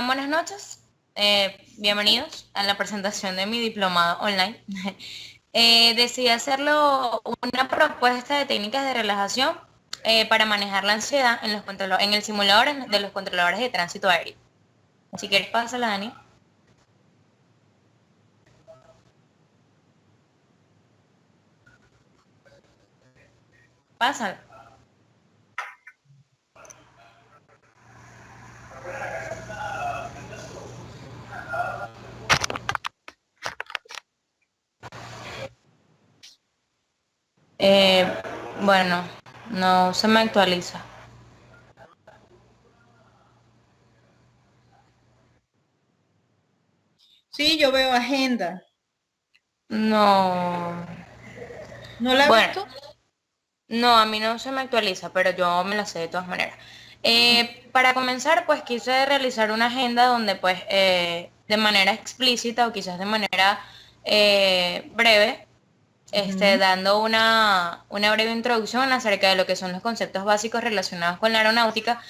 Buenas noches. Bienvenidos a la presentación de mi diplomado online. Decidí hacerlo una propuesta de técnicas de relajación para manejar la ansiedad en en el simulador de los controladores de tránsito aéreo. Si quieres, pásala, Dani. Pásala. Eh, bueno, no se me actualiza. Sí, yo veo agenda. No. ¿No la ha Bueno, visto? no, a mí no se me actualiza, pero yo me la sé de todas maneras. Para comenzar, pues quise realizar una agenda donde pues de manera explícita o quizás de manera breve, Ujú. dando una breve introducción acerca de lo que son los conceptos básicos relacionados con la aeronáutica.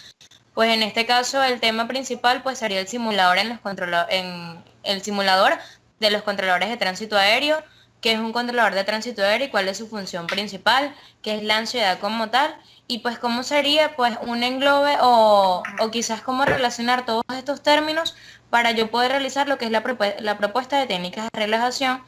Pues en este caso el tema principal pues sería el simulador en el simulador de los controladores de tránsito aéreo, que es un controlador de tránsito aéreo y cuál es su función principal, que es la ansiedad como tal, y pues cómo sería pues un englobe o quizás cómo relacionar todos estos términos para yo poder realizar lo que es la propuesta de técnicas de relajación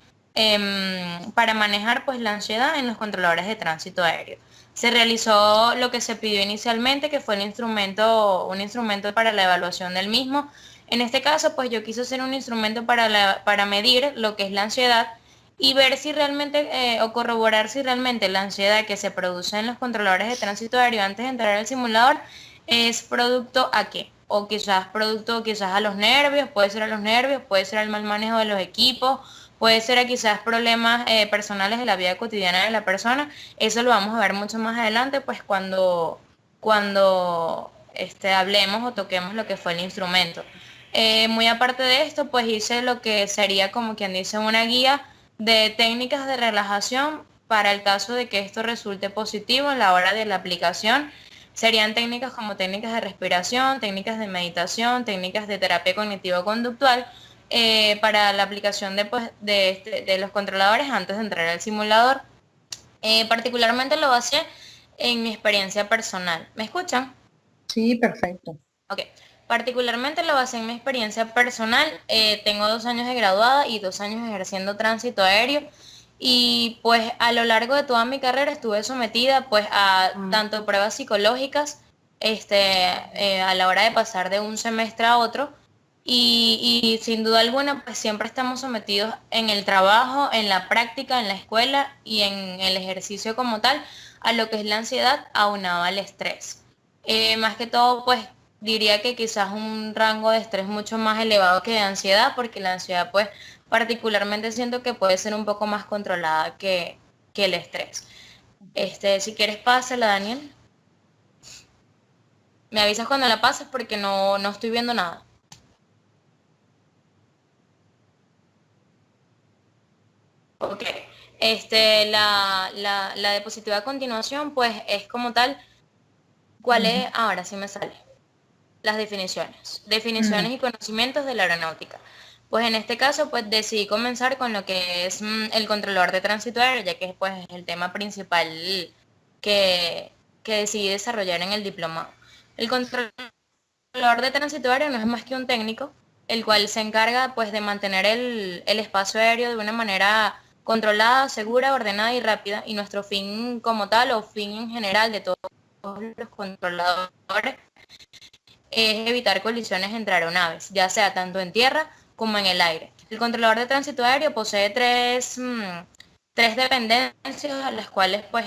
para manejar pues la ansiedad en los controladores de tránsito aéreo. Se realizó lo que se pidió inicialmente, que fue un instrumento para la evaluación del mismo. En este caso, pues yo quise hacer un instrumento para medir lo que es la ansiedad y ver si realmente, o corroborar si realmente la ansiedad que se produce en los controladores de tránsito aéreo antes de entrar al simulador es producto a qué. O quizás producto quizás a los nervios, puede ser a los nervios, puede ser al mal manejo de los equipos, puede ser a quizás problemas personales de la vida cotidiana de la persona. Eso lo vamos a ver mucho más adelante, pues cuando hablemos o toquemos lo que fue el instrumento. Muy aparte de esto, pues hice lo que sería como quien dice una guía de técnicas de relajación para el caso de que esto resulte positivo en la hora de la aplicación. Serían técnicas como técnicas de respiración, técnicas de meditación, técnicas de terapia cognitivo-conductual para la aplicación de los controladores antes de entrar al simulador. Particularmente lo basé en mi experiencia personal. ¿Me escuchan? Sí, perfecto. Ok. Particularmente lo basé en mi experiencia personal. Tengo 2 años de graduada y 2 años ejerciendo tránsito aéreo. Y pues a lo largo de toda mi carrera estuve sometida pues a tanto pruebas psicológicas, a la hora de pasar de un semestre a otro. Y sin duda alguna pues siempre estamos sometidos en el trabajo, en la práctica, en la escuela y en el ejercicio como tal a lo que es la ansiedad aunado al estrés. Más que todo, pues diría que quizás un rango de estrés mucho más elevado que de ansiedad, porque la ansiedad, pues particularmente siento que puede ser un poco más controlada que el estrés. Si quieres, pásala, Daniel. Me avisas cuando la pases porque no estoy viendo nada. Ok. La diapositiva a continuación, pues es como tal, ¿cuál Ujú. es? Ahora sí me sale. Las definiciones. Mm. Definiciones y conocimientos de la aeronáutica. Pues en este caso, pues decidí comenzar con lo que es el controlador de tránsito aéreo, ya que pues, es el tema principal que, que decidí desarrollar en el diplomado. El controlador de tránsito aéreo no es más que un técnico, el cual se encarga pues de mantener el espacio aéreo de una manera controlada, segura, ordenada y rápida. Y nuestro fin como tal, o fin en general de todos los controladores, es evitar colisiones entre aeronaves, ya sea tanto en tierra como en el aire. El controlador de tránsito aéreo posee tres dependencias a las cuales pues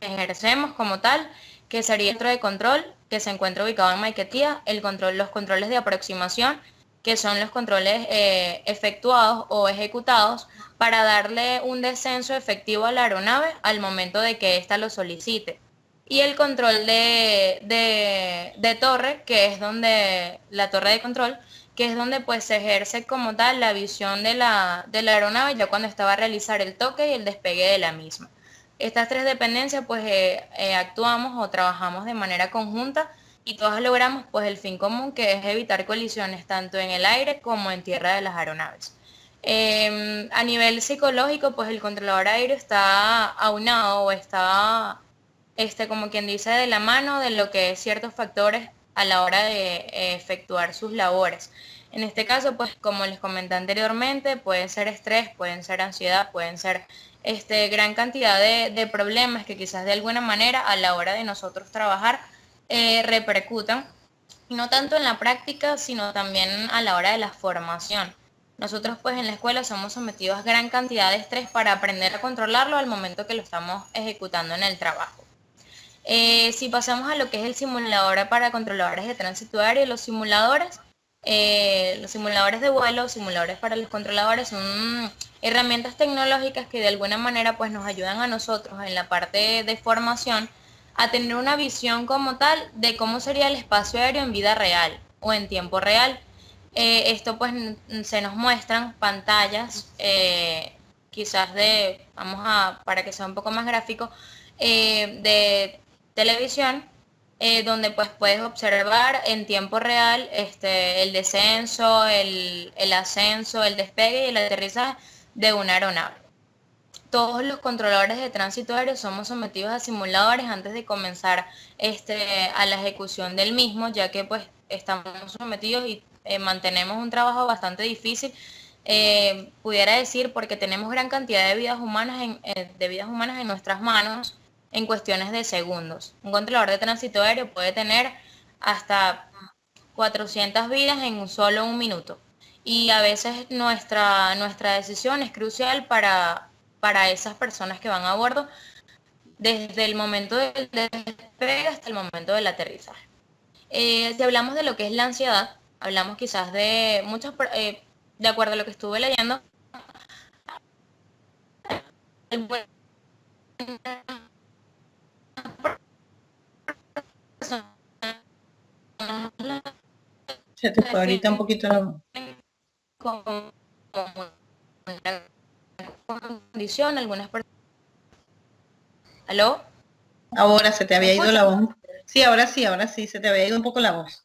ejercemos como tal, que sería el centro de control, que se encuentra ubicado en Maiquetía, los controles de aproximación, que son los controles efectuados o ejecutados para darle un descenso efectivo a la aeronave al momento de que ésta lo solicite. Y el control de torre, que es donde, la torre de control, que es donde pues se ejerce como tal la visión de la aeronave ya cuando está a realizar el toque y el despegue de la misma. Estas tres dependencias pues actuamos o trabajamos de manera conjunta y todos logramos pues el fin común, que es evitar colisiones tanto en el aire como en tierra de las aeronaves. A nivel psicológico, pues el controlador aéreo está aunado o está, como quien dice, de la mano de lo que es ciertos factores a la hora de efectuar sus labores. En este caso, pues como les comenté anteriormente, pueden ser estrés, pueden ser ansiedad, pueden ser gran cantidad de problemas que quizás de alguna manera a la hora de nosotros trabajar repercutan, no tanto en la práctica, sino también a la hora de la formación. Nosotros pues en la escuela somos sometidos a gran cantidad de estrés para aprender a controlarlo al momento que lo estamos ejecutando en el trabajo. Si pasamos a lo que es el simulador para controladores de tránsito aéreo, los simuladores de vuelo, simuladores para los controladores son herramientas tecnológicas que de alguna manera pues nos ayudan a nosotros en la parte de formación a tener una visión como tal de cómo sería el espacio aéreo en vida real o en tiempo real. Esto pues se nos muestran pantallas, quizás para que sea un poco más gráfico, de televisión, donde pues puedes observar en tiempo real el descenso, el ascenso, el despegue y el aterrizaje de una aeronave. Todos los controladores de tránsito aéreo somos sometidos a simuladores antes de comenzar a la ejecución del mismo, ya que pues estamos sometidos y mantenemos un trabajo bastante difícil, pudiera decir, porque tenemos gran cantidad de vidas humanas en nuestras manos en cuestiones de segundos. Un controlador de tránsito aéreo puede tener hasta 400 vidas en solo un minuto. Y a veces nuestra decisión es crucial para esas personas que van a bordo, desde el momento del despegue hasta el momento del aterrizaje. Si hablamos de lo que es la ansiedad, hablamos quizás de de acuerdo a lo que estuve leyendo, Se te fue ahorita un poquito la voz. como una condición, algunas personas. ¿Aló? Ahora se te ¿Me había ido la escuchan? voz. Sí, ahora sí, se te había ido un poco la voz.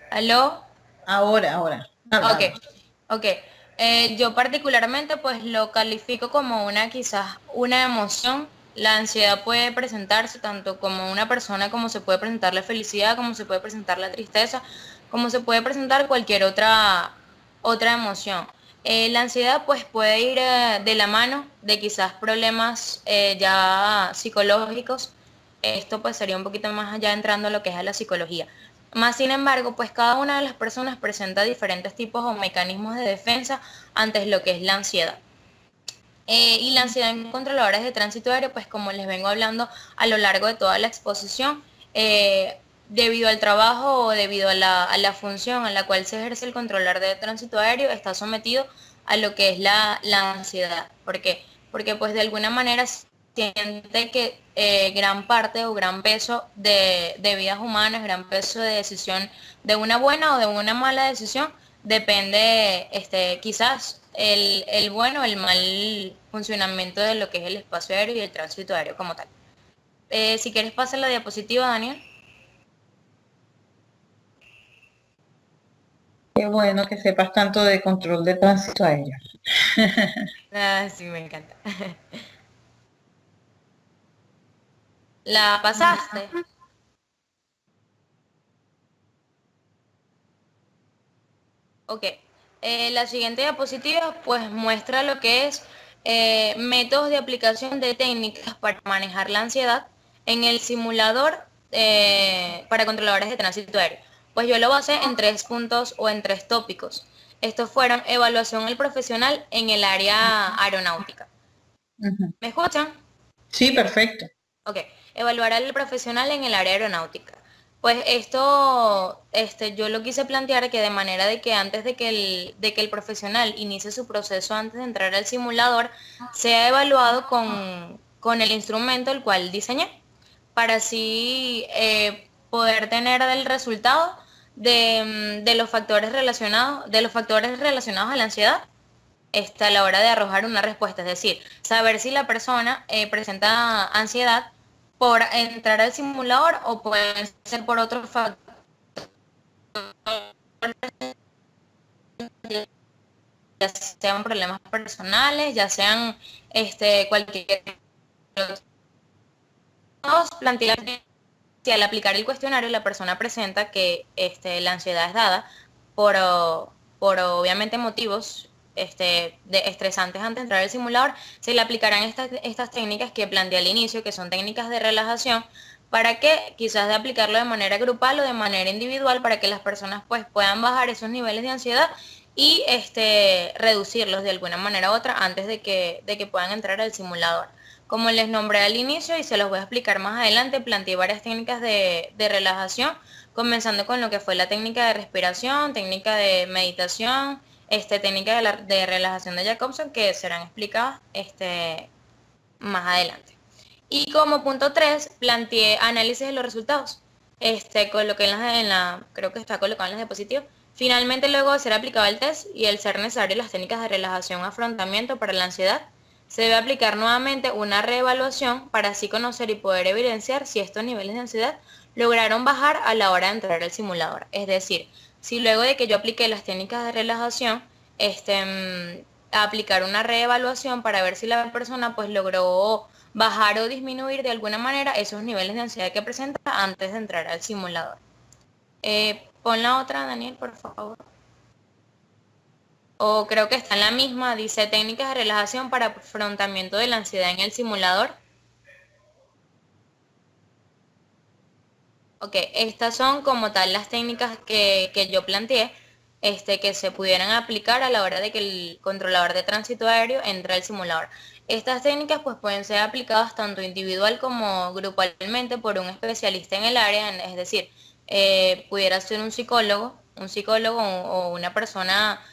¿Aló? Ahora. Habla, Ok, habla. ok. Yo particularmente pues lo califico como quizás una emoción. La ansiedad puede presentarse tanto como una persona, como se puede presentar la felicidad, como se puede presentar la tristeza, como se puede presentar cualquier otra emoción. La ansiedad pues puede ir de la mano de quizás problemas ya psicológicos. Esto pues sería un poquito más allá entrando a lo que es a la psicología. Más sin embargo, pues cada una de las personas presenta diferentes tipos o mecanismos de defensa ante lo que es la ansiedad. Y la ansiedad en controladores de tránsito aéreo, pues como les vengo hablando a lo largo de toda la exposición, debido al trabajo o debido a la función a la cual se ejerce el controlador de tránsito aéreo, está sometido a lo que es la ansiedad. ¿Por qué? Porque pues de alguna manera siente que gran parte o gran peso de vidas humanas, gran peso de decisión de una buena o de una mala decisión, depende quizás el bueno o el mal funcionamiento de lo que es el espacio aéreo y el tránsito aéreo como tal. Si quieres pasar la diapositiva, Daniel. Qué bueno que sepas tanto de control de tránsito aéreo. Ah, sí, me encanta. ¿La pasaste? Ok. La siguiente diapositiva pues muestra lo que es métodos de aplicación de técnicas para manejar la ansiedad en el simulador para controladores de tránsito aéreo. Pues yo lo basé en 3 puntos o en 3 tópicos. Estos fueron evaluación del profesional en el área aeronáutica. Ujú. ¿Me escuchan? Sí, perfecto. Ok, evaluar al profesional en el área aeronáutica. Pues esto, yo lo quise plantear que de manera de que antes de que el profesional inicie su proceso antes de entrar al simulador, sea evaluado con el instrumento el cual diseñé, para así poder tener el resultado de los factores relacionados a la ansiedad a la hora de arrojar una respuesta, es decir, saber si la persona presenta ansiedad por entrar al simulador o puede ser por otros factores, ya sean problemas personales, ya sean cualquier otro. Plantear si al aplicar el cuestionario la persona presenta que la ansiedad es dada por, por obviamente motivos estresantes antes de entrar al simulador, se le aplicarán estas técnicas que planteé al inicio, que son técnicas de relajación, para que quizás de aplicarlo de manera grupal o de manera individual, para que las personas pues puedan bajar esos niveles de ansiedad y reducirlos de alguna manera u otra antes de que puedan entrar al simulador. Como les nombré al inicio y se los voy a explicar más adelante, planteé varias técnicas de relajación, comenzando con lo que fue la técnica de respiración, técnica de meditación, técnica de relajación de Jacobson, que serán explicadas más adelante. Y como punto 3, planteé análisis de los resultados. Coloqué creo que está colocado en las diapositivas. Finalmente, luego de ser aplicado el test y el ser necesario las técnicas de relajación o afrontamiento para la ansiedad, se debe aplicar nuevamente una reevaluación para así conocer y poder evidenciar si estos niveles de ansiedad lograron bajar a la hora de entrar al simulador. Es decir, si luego de que yo apliqué las técnicas de relajación, aplicar una reevaluación para ver si la persona pues logró bajar o disminuir de alguna manera esos niveles de ansiedad que presenta antes de entrar al simulador. Pon la otra, Daniel, por favor. O creo que está en la misma, dice técnicas de relajación para afrontamiento de la ansiedad en el simulador. Ok, estas son como tal las técnicas que yo planteé, que se pudieran aplicar a la hora de que el controlador de tránsito aéreo entre al simulador. Estas técnicas pues pueden ser aplicadas tanto individual como grupalmente por un especialista en el área, es decir, pudiera ser un psicólogo o una persona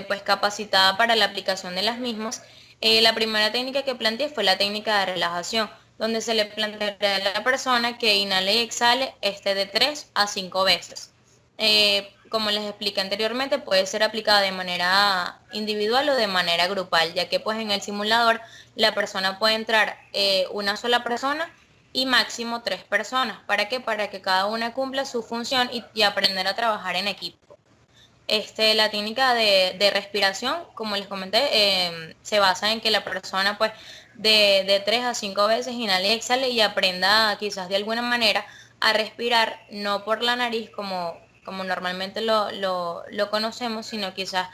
pues capacitada para la aplicación de las mismas. La primera técnica que planteé fue la técnica de relajación, donde se le plantea a la persona que inhale y exhale de 3 a 5 veces. Como les expliqué anteriormente, puede ser aplicada de manera individual o de manera grupal, ya que pues en el simulador la persona puede entrar una sola persona y máximo 3 personas. ¿Para qué? Para que cada una cumpla su función y aprender a trabajar en equipo. La técnica de respiración, como les comenté, se basa en que la persona pues de 3 a 5 veces inhale y exhale y aprenda quizás de alguna manera a respirar, no por la nariz como normalmente lo conocemos, sino quizás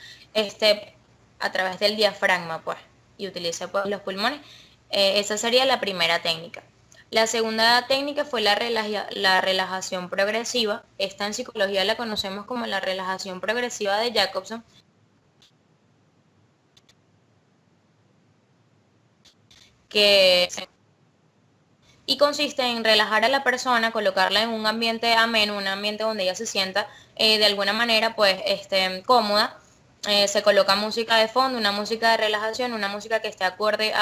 a través del diafragma pues, y utilice pues los pulmones. Esa sería la primera técnica. La segunda técnica fue la relajación progresiva. Esta en psicología la conocemos como la relajación progresiva de Jacobson, que y consiste en relajar a la persona, colocarla en un ambiente ameno, un ambiente donde ella se sienta de alguna manera pues cómoda. Se coloca música de fondo, una música de relajación, una música que esté acorde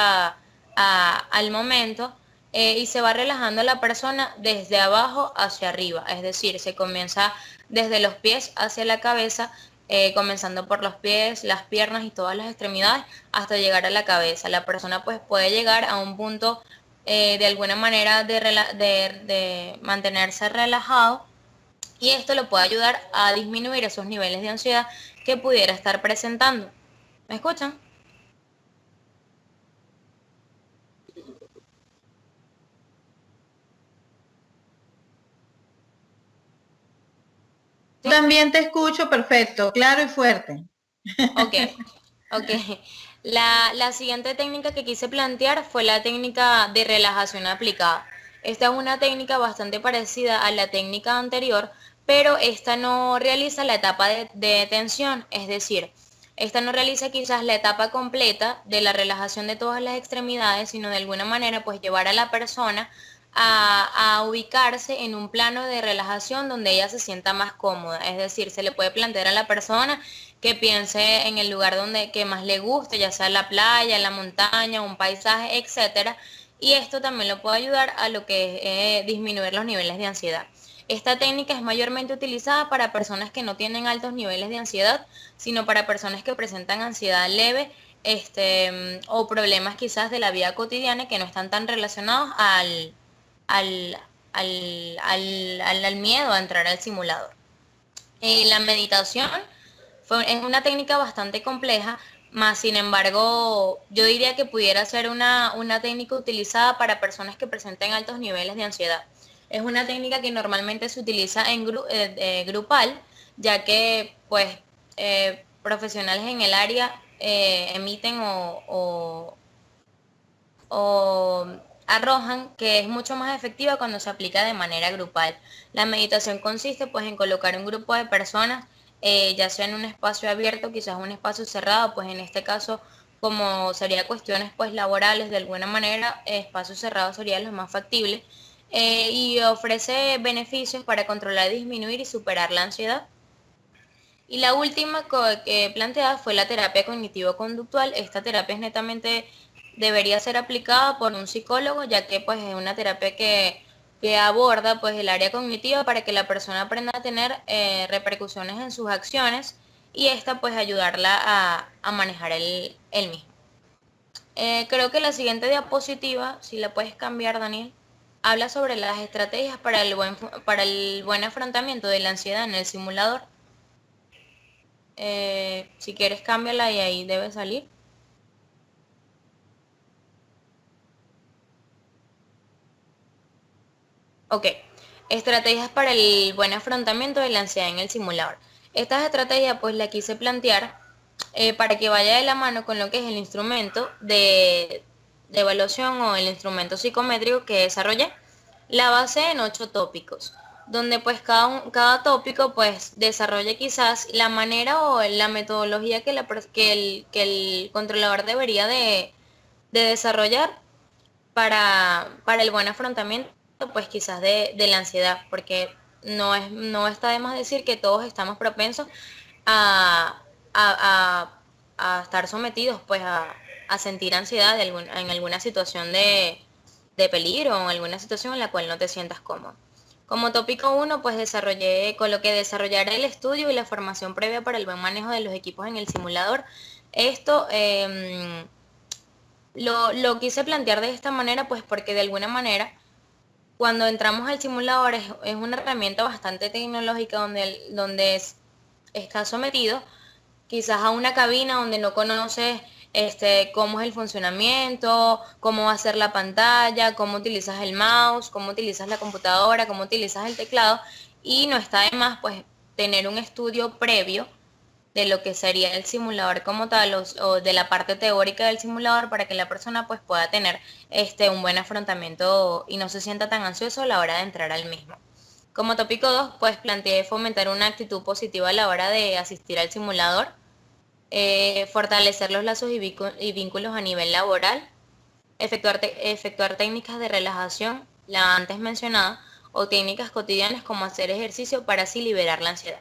al momento, y se va relajando a la persona desde abajo hacia arriba, es decir, se comienza desde los pies hacia la cabeza, comenzando por los pies, las piernas y todas las extremidades hasta llegar a la cabeza. La persona pues puede llegar a un punto de alguna manera de mantenerse relajado, y esto lo puede ayudar a disminuir esos niveles de ansiedad que pudiera estar presentando. ¿Me escuchan? Yo también te escucho perfecto, claro y fuerte. Ok, ok. La siguiente técnica que quise plantear fue la técnica de relajación aplicada. Esta es una técnica bastante parecida a la técnica anterior, pero esta no realiza la etapa de tensión, es decir, esta no realiza quizás la etapa completa de la relajación de todas las extremidades, sino de alguna manera pues llevar a la persona a ubicarse en un plano de relajación donde ella se sienta más cómoda. Es decir, se le puede plantear a la persona que piense en el lugar que más le guste, ya sea la playa, la montaña, un paisaje, etcétera. Y esto también lo puede ayudar a lo que es disminuir los niveles de ansiedad. Esta técnica es mayormente utilizada para personas que no tienen altos niveles de ansiedad, sino para personas que presentan ansiedad leve, o problemas quizás de la vida cotidiana que no están tan relacionados al, al miedo a entrar al simulador. La meditación es una técnica bastante compleja, más sin embargo, yo diría que pudiera ser una técnica utilizada para personas que presenten altos niveles de ansiedad. Es una técnica que normalmente se utiliza en grupal, ya que pues profesionales en el área emiten o arrojan que es mucho más efectiva cuando se aplica de manera grupal. La meditación consiste pues en colocar un grupo de personas, ya sea en un espacio abierto, quizás un espacio cerrado, pues en este caso como sería cuestiones pues laborales de alguna manera, espacios cerrados sería lo más factible, y ofrece beneficios para controlar, disminuir y superar la ansiedad. Y la última que planteada fue la terapia cognitivo-conductual. Esta terapia es netamente, debería ser aplicada por un psicólogo, ya que pues es una terapia que aborda pues el área cognitiva para que la persona aprenda a tener repercusiones en sus acciones y esta pues ayudarla a manejar el mismo. Creo que la siguiente diapositiva, si la puedes cambiar, Daniel, habla sobre las estrategias para el buen afrontamiento de la ansiedad en el simulador. Si quieres cámbiala y ahí debe salir. Ok, estrategias para el buen afrontamiento de la ansiedad en el simulador. Estas estrategias pues las quise plantear para que vaya de la mano con lo que es el instrumento de evaluación o el instrumento psicométrico que desarrollé. La base en 8 tópicos, donde pues cada tópico pues desarrolla quizás la manera o la metodología que el controlador debería de desarrollar para el buen afrontamiento, pues quizás de la ansiedad, porque no está de más decir que todos estamos propensos a, a, a estar sometidos pues a sentir ansiedad en alguna situación de peligro o en alguna situación en la cual no te sientas cómodo. Como tópico 1, pues coloqué desarrollar el estudio y la formación previa para el buen manejo de los equipos en el simulador. Esto lo quise plantear de esta manera, pues porque de alguna manera, cuando entramos al simulador es una herramienta bastante tecnológica donde está sometido quizás a una cabina donde no conoces cómo es el funcionamiento, cómo va a ser la pantalla, cómo utilizas el mouse, cómo utilizas la computadora, cómo utilizas el teclado, y no está de más pues tener un estudio previo de lo que sería el simulador como tal o de la parte teórica del simulador para que la persona pues pueda tener un buen afrontamiento y no se sienta tan ansioso a la hora de entrar al mismo. Como tópico 2 pues planteé fomentar una actitud positiva a la hora de asistir al simulador, fortalecer los lazos y vínculos a nivel laboral, efectuar técnicas de relajación, la antes mencionada, o técnicas cotidianas como hacer ejercicio para así liberar la ansiedad.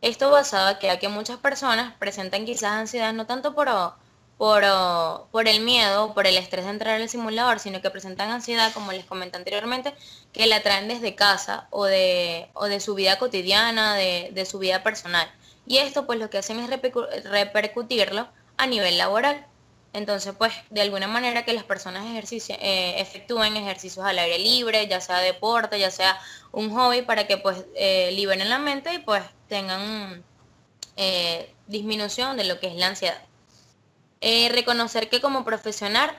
Esto basado a que muchas personas presentan quizás ansiedad no tanto por el miedo, por el estrés de entrar al simulador, sino que presentan ansiedad, como les comenté anteriormente, que la traen desde casa o de su vida cotidiana, de su vida personal. Y esto pues lo que hacen es repercutirlo a nivel laboral. Entonces, pues, de alguna manera que las personas efectúen ejercicios al aire libre, ya sea deporte, ya sea un hobby, para que pues liberen la mente y pues tengan disminución de lo que es la ansiedad. Reconocer que como profesional,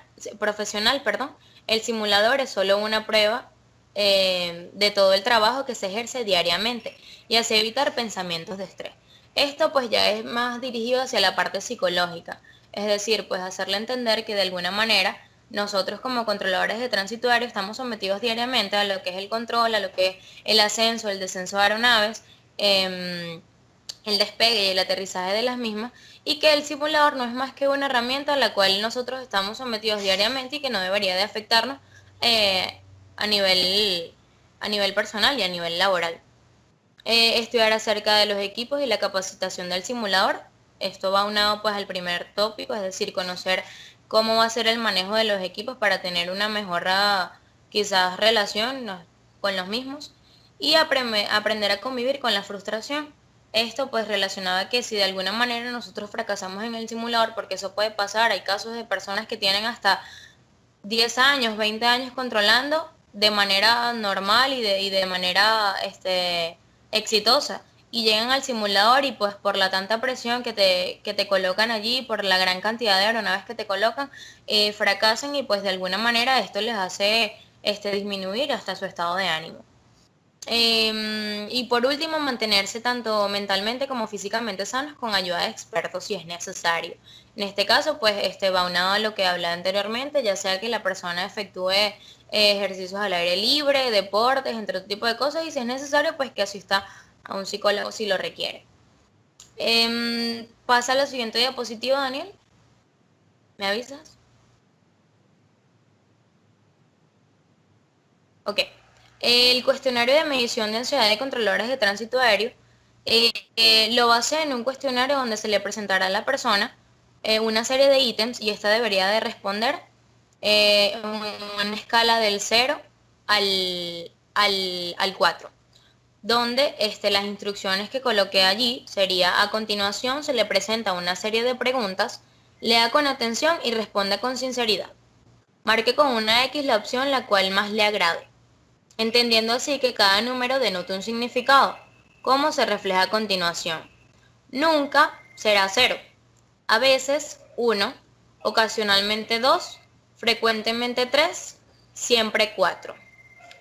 perdón, el simulador es solo una prueba de todo el trabajo que se ejerce diariamente y así evitar pensamientos de estrés. Esto pues ya es más dirigido hacia la parte psicológica, es decir, pues hacerle entender que de alguna manera nosotros como controladores de tránsito aéreo estamos sometidos diariamente a lo que es el control, a lo que es el ascenso, el descenso de aeronaves, el despegue y el aterrizaje de las mismas, y que el simulador no es más que una herramienta a la cual nosotros estamos sometidos diariamente y que no debería de afectarnos eh, a nivel personal y a nivel laboral. Estudiar acerca de los equipos y la capacitación del simulador. Esto va unado pues al primer tópico, es decir, conocer cómo va a ser el manejo de los equipos para tener una mejor quizás relación con los mismos. y aprender a convivir con la frustración. Esto pues relacionado a que si de alguna manera nosotros fracasamos en el simulador, porque eso puede pasar, hay casos de personas que tienen hasta 10 años, 20 años controlando de manera normal y de manera exitosa. Y llegan al simulador y pues por la tanta presión que te colocan allí, por la gran cantidad de aeronaves que te colocan, fracasan y pues de alguna manera esto les hace disminuir hasta su estado de ánimo. Y por último, mantenerse tanto mentalmente como físicamente sanos con ayuda de expertos si es necesario. En este caso, pues va unado a lo que hablé anteriormente, ya sea que la persona efectúe ejercicios al aire libre, deportes, entre otro tipo de cosas, y si es necesario, pues que asista a un psicólogo si lo requiere. Pasa a la siguiente diapositiva, Daniel. ¿Me avisas? Ok. El cuestionario de medición de ansiedad de controladores de tránsito aéreo lo basa en un cuestionario donde se le presentará a la persona una serie de ítems y esta debería de responder una escala del 0 al 4, donde las instrucciones que coloqué allí sería: a continuación se le presenta una serie de preguntas, lea con atención y responda con sinceridad. Marque con una X la opción la cual más le agrade, entendiendo así que cada número denota un significado, como se refleja a continuación. Nunca será 0, a veces 1, ocasionalmente 2, frecuentemente 3, siempre 4.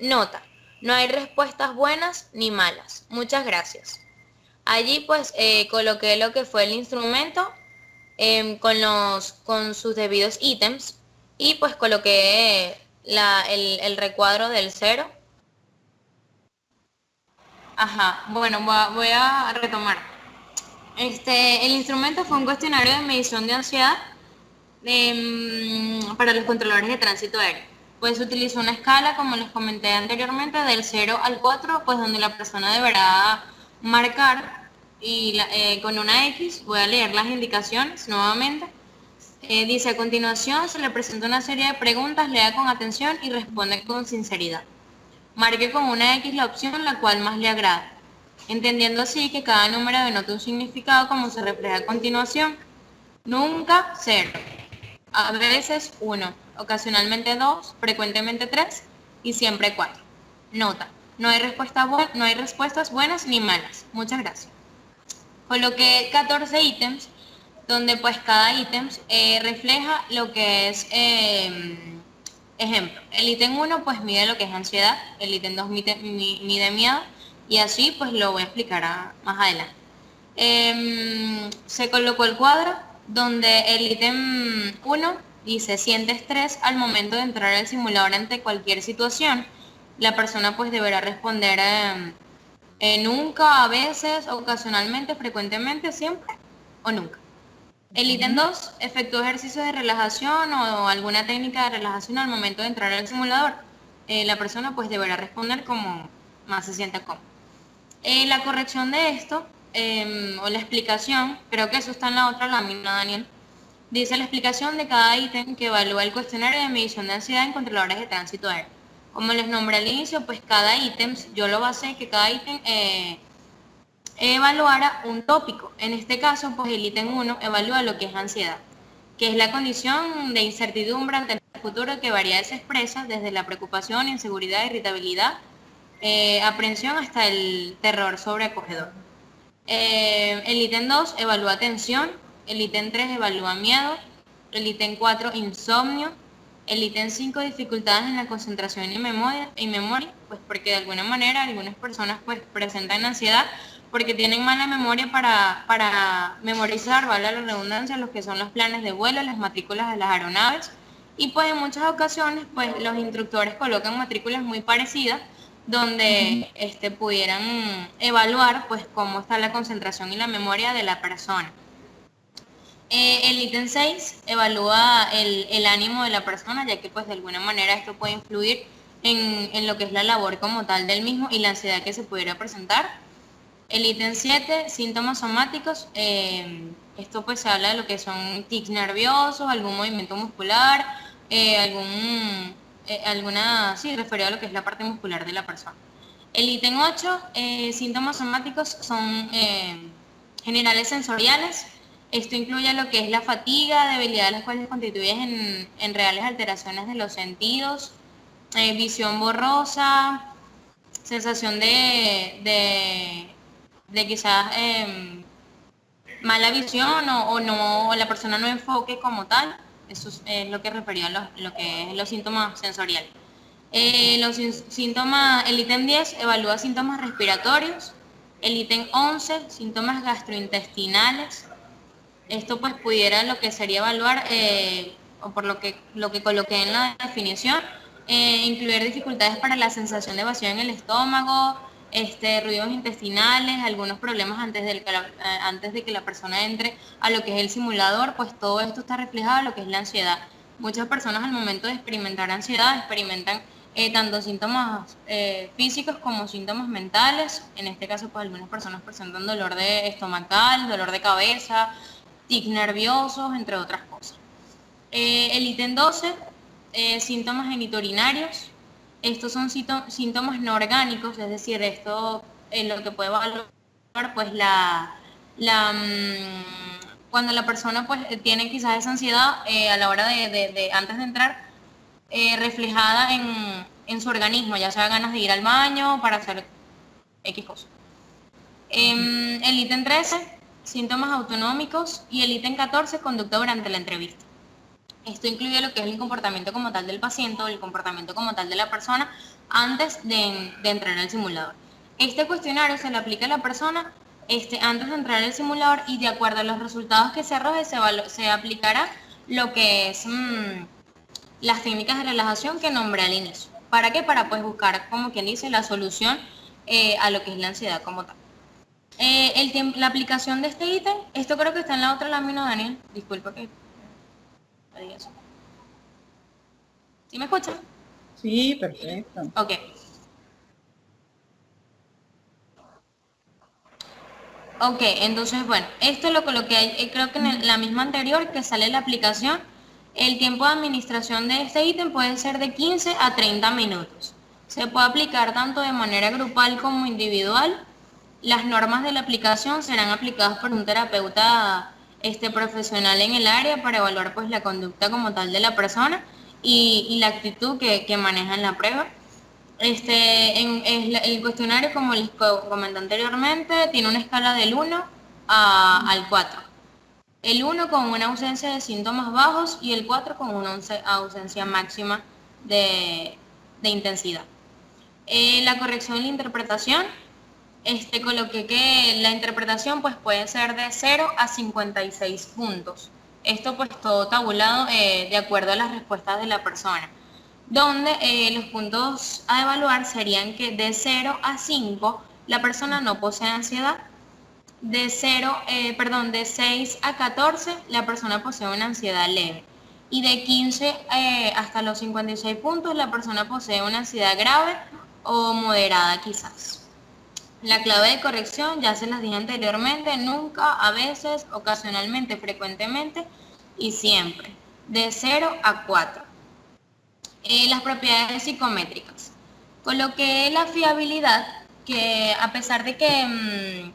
Nota: no hay respuestas buenas ni malas. Muchas gracias. Allí pues coloqué lo que fue el instrumento con sus debidos ítems y pues coloqué el recuadro del 0. Ajá, bueno, voy a retomar. El instrumento fue un cuestionario de medición de ansiedad para los controladores de tránsito aéreo. Pues utilizó una escala, como les comenté anteriormente, del 0 al 4, pues donde la persona deberá marcar con una X. Voy a leer las indicaciones nuevamente. Dice: a continuación se le presenta una serie de preguntas, lea con atención y responde con sinceridad. Marque con una X la opción la cual más le agrada, entendiendo así que cada número denota un significado como se refleja a continuación. Nunca 0, a veces 1, ocasionalmente 2, frecuentemente 3 y siempre 4. Nota: no hay respuestas buenas ni malas. Muchas gracias. Coloqué 14 ítems, donde pues cada ítem refleja lo que es, ejemplo, el ítem 1 pues mide lo que es ansiedad, el ítem 2 mide miedo, y así pues lo voy a explicar más adelante. Se colocó el cuadro donde el ítem 1 dice: siente estrés al momento de entrar al simulador ante cualquier situación. La persona pues deberá responder nunca, a veces, ocasionalmente, frecuentemente, siempre o nunca. El ítem 2, efectúa ejercicios de relajación o alguna técnica de relajación al momento de entrar al simulador. La persona pues deberá responder como más se sienta cómodo. La corrección de esto, o la explicación, creo que eso está en la otra lámina, Daniel. Dice: la explicación de cada ítem que evalúa el cuestionario de medición de ansiedad en controladores de tránsito aéreo. Como les nombré al inicio, pues cada ítem, yo lo basé que cada ítem evaluara un tópico. En este caso, pues el ítem 1 evalúa lo que es ansiedad, que es la condición de incertidumbre ante el futuro que varía se expresa desde la preocupación, inseguridad, irritabilidad, aprensión hasta el terror sobreacogedor. El ítem 2 evalúa tensión, el ítem 3 evalúa miedo, el ítem 4 insomnio, el ítem 5 dificultades en la concentración y memoria, pues porque de alguna manera algunas personas pues presentan ansiedad porque tienen mala memoria para memorizar, vale la redundancia, los que son los planes de vuelo, las matrículas de las aeronaves, y pues en muchas ocasiones pues los instructores colocan matrículas muy parecidas donde pudieran evaluar pues cómo está la concentración y la memoria de la persona. El ítem 6 evalúa el ánimo de la persona, ya que pues de alguna manera esto puede influir en lo que es la labor como tal del mismo y la ansiedad que se pudiera presentar. El ítem 7, síntomas somáticos. Esto pues se habla de lo que son tics nerviosos, algún movimiento muscular, sí, referido a lo que es la parte muscular de la persona. El ítem 8, síntomas somáticos son generales sensoriales. Esto incluye lo que es la fatiga, debilidad de las cuales constituyen en reales alteraciones de los sentidos, visión borrosa, sensación de quizás mala visión o no, o la persona no enfoque como tal. Eso es lo que refería a lo que es los síntomas sensoriales. Síntomas, el ítem 10 evalúa síntomas respiratorios, el ítem 11 síntomas gastrointestinales. Esto pues pudiera lo que sería evaluar, o por lo que coloqué en la definición, incluir dificultades para la sensación de vacío en el estómago, ruidos intestinales, algunos problemas antes de que la persona entre a lo que es el simulador, pues todo esto está reflejado en lo que es la ansiedad. Muchas personas al momento de experimentar ansiedad experimentan tanto síntomas físicos como síntomas mentales. En este caso, pues algunas personas presentan dolor de estomacal, dolor de cabeza, tics nerviosos, entre otras cosas. El ítem 12, síntomas genitourinarios. Estos son síntomas no orgánicos, es decir, esto es lo que puede evaluar pues cuando la persona pues tiene quizás esa ansiedad a la hora antes de entrar, reflejada en su organismo, ya sea ganas de ir al baño para hacer X cosas. El ítem 13, síntomas autonómicos, y el ítem 14, conducta durante la entrevista. Esto incluye lo que es el comportamiento como tal del paciente o el comportamiento como tal de la persona antes de entrar al simulador. Este cuestionario se le aplica a la persona antes de entrar al simulador, y de acuerdo a los resultados que se arroje se aplicará lo que es las técnicas de relajación que nombré al inicio. ¿Para qué? Para pues buscar, como quien dice, la solución a lo que es la ansiedad como tal. La aplicación de este ítem, esto creo que está en la otra lámina, Daniel. Disculpa que te diga eso. ¿Sí me escuchan? Sí, perfecto. Ok. Ok, entonces, bueno, esto lo coloqué ahí, creo que en la misma anterior que sale la aplicación. El tiempo de administración de este ítem puede ser de 15 a 30 minutos. Se puede aplicar tanto de manera grupal como individual. Las normas de la aplicación serán aplicadas por un terapeuta profesional en el área para evaluar pues la conducta como tal de la persona y la actitud que maneja en la prueba. El cuestionario, como les comenté anteriormente, tiene una escala del 1 al 4. El 1 con una ausencia de síntomas bajos y el 4 con una ausencia máxima de intensidad. La corrección y la interpretación, coloqué que la interpretación pues puede ser de 0 a 56 puntos. Esto pues todo tabulado de acuerdo a las respuestas de la persona, donde los puntos a evaluar serían que de 0 a 5 la persona no posee ansiedad, de 6 a 14 la persona posee una ansiedad leve, y de 15 hasta los 56 puntos la persona posee una ansiedad grave o moderada quizás. La clave de corrección, ya se las dije anteriormente: nunca, a veces, ocasionalmente, frecuentemente y siempre. De 0 a 4. Las propiedades psicométricas. Coloqué la fiabilidad, que a pesar de que,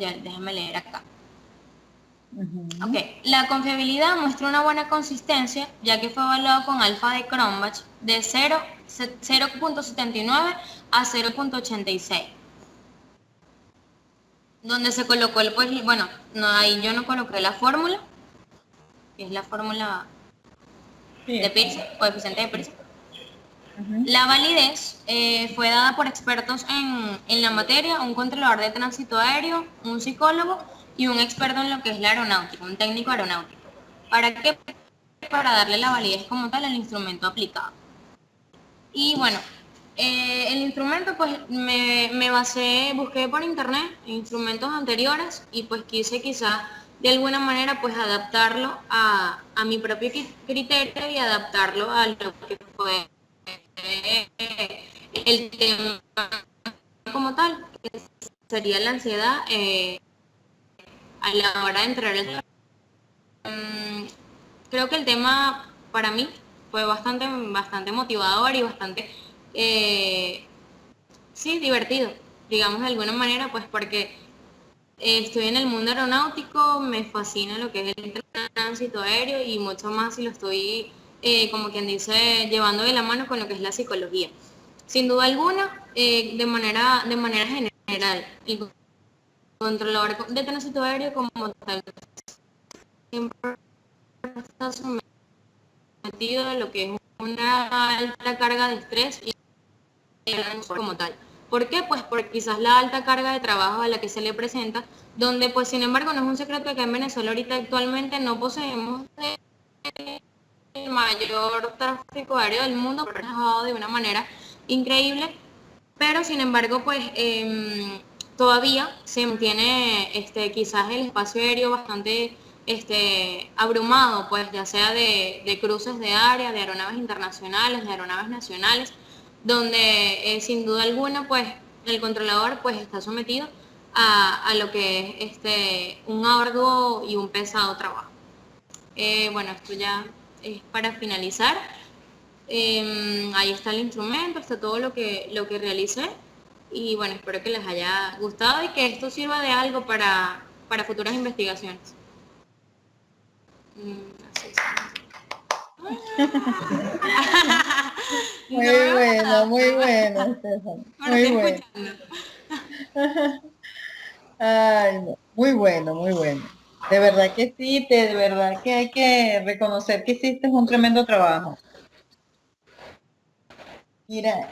ya déjame leer acá. Ok, la confiabilidad muestra una buena consistencia, ya que fue evaluado con alfa de Cronbach de 0.79 a 0.86. Donde se colocó pues, bueno, no, ahí yo no coloqué la fórmula, que es la fórmula de Pearson, coeficiente de Pearson. La validez fue dada por expertos en la materia, un controlador de tránsito aéreo, un psicólogo y un experto en lo que es la aeronáutica, un técnico aeronáutico. ¿Para qué? Para darle la validez como tal al instrumento aplicado. Y bueno, el instrumento pues busqué por internet instrumentos anteriores y pues quise quizás de alguna manera pues adaptarlo a mi propio criterio y adaptarlo a lo que fue el tema como tal, que sería la ansiedad a la hora de entrar al creo que el tema para mí fue bastante motivador y bastante sí, divertido, digamos de alguna manera, pues porque estoy en el mundo aeronáutico, me fascina lo que es el tránsito aéreo y mucho más si lo estoy, como quien dice, llevando de la mano con lo que es la psicología. Sin duda alguna, de manera general, el controlador de tránsito aéreo como tal siempre está sometido a lo que es una alta carga de estrés y como tal. ¿Por qué? Pues por quizás la alta carga de trabajo a la que se le presenta, donde pues sin embargo no es un secreto que en Venezuela ahorita actualmente no poseemos el mayor tráfico aéreo del mundo, pero trabajado de una manera increíble, pero sin embargo pues todavía se mantiene quizás el espacio aéreo bastante abrumado, pues ya sea de cruces de área, de aeronaves internacionales, de aeronaves nacionales, donde sin duda alguna pues el controlador pues está sometido a lo que es un arduo y un pesado trabajo. Bueno, esto ya es para finalizar. Ahí está el instrumento, está todo lo que realicé. Y bueno, espero que les haya gustado y que esto sirva de algo para futuras investigaciones. Así es. Muy No me vas bueno, muy no me- bueno, Estefan. Bueno, Muy estoy bueno. escuchando. Ay, no. Muy bueno, muy bueno. De verdad que sí, de verdad que hay que reconocer que hiciste un tremendo trabajo. Mira,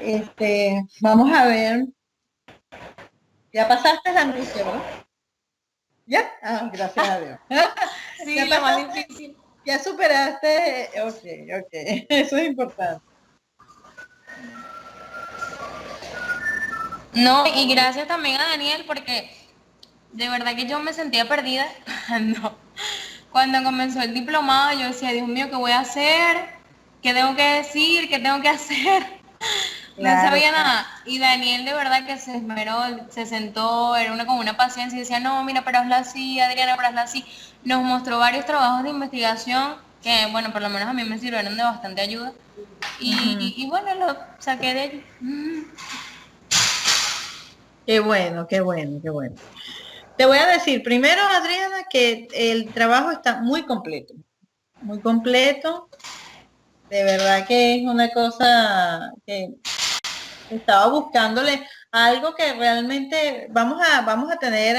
vamos a ver, ya pasaste la angustia, ¿verdad? ¿Ya? Ah, gracias a Dios. Ya Sí, lo más pasaste, difícil. ya superaste, ok, ok, eso es importante. No, y gracias también a Daniel porque de verdad que yo me sentía perdida cuando, cuando comenzó el diplomado. Yo decía, Dios mío, ¿qué voy a hacer? ¿Qué tengo que decir? ¿Qué tengo que hacer? No Claro, sabía claro. nada. Y Daniel de verdad que se esmeró, se sentó, era una con una paciencia y decía, no, mira, pero hazlo así, Adriana, pero hazlo así. Nos mostró varios trabajos de investigación que, bueno, por lo menos a mí me sirvieron de bastante ayuda. Ujú. Y bueno, lo saqué de allí. Qué bueno, qué bueno, qué bueno. Te voy a decir primero, Adriana, que el trabajo está muy completo, muy completo. De verdad que es una cosa que estaba buscándole algo que realmente vamos a tener,